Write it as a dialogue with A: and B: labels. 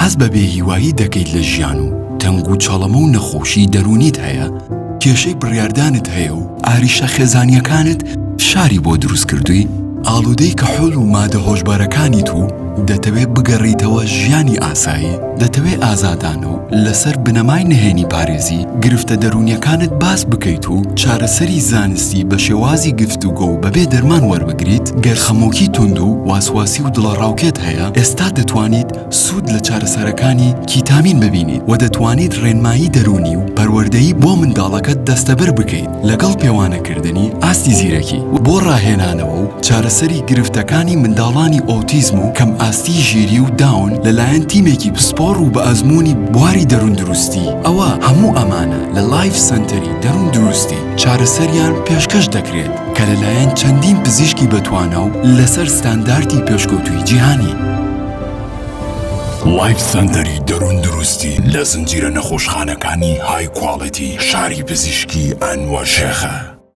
A: حەز بە بێهیوایی دەکەیت لە ژیان و تەنگ و چاڵەمە و نەخۆشی دەرونیت هەیە، کێشەی بڕیاردانت هەیە و ئاریشە خێزانیەکانت شاری بۆ دروست کردووی، ئاڵودەی کەحۆل و مادە هۆشبارەکانی تو دەتەوێت بگەڕیتەوە ژیانی ئاسایی، دەتەوێت ئازادانە و لەسەر بنەمای نهێنی پارێزی گرفتە دەرونیەکانت باس بکەیت و چارەسەری زانستی بە شێوازی گفتوگۆ و بەبێ دەرمان وەربگریت. گەر خەمۆکی تند و واسواسی و دڵەڕاوکێت هەیە، ئێستا دەتوانیت سوود لە چارەسەرەکانی کیتامین ببینیت و دەتوانیت ڕێنمایی دەرونی و پەروەردەیی بۆ منداڵەکەت دەستەبەر بکەیت لەگەڵ پێوانەکردنی ئاستی زیرەکی بۆ ڕاهێنانەوە و چارەسەری گرفتەکانی منداڵانی ئۆتیزم و کەم ئاستی ژیری و داون لەلایەن تیمێکی پسپۆڕ و بە ئەزموونی بواری دەروون دروستی. ئەوە هەموو ئەمانە لە لایف سنتەری دەروون دروستی چارەسەریان پێشکەش دەکرێت کە لەلایەن چەندین پزیشکی بەتوانە و لەسەر ستانداردی پێشکەوتووی جیهانی. لایف سنتەری دەروون دروستی لە زنجیرە نەخۆشخانەکانی های کواڵیتی شاری پزیشکی ئەنوەر شێخە.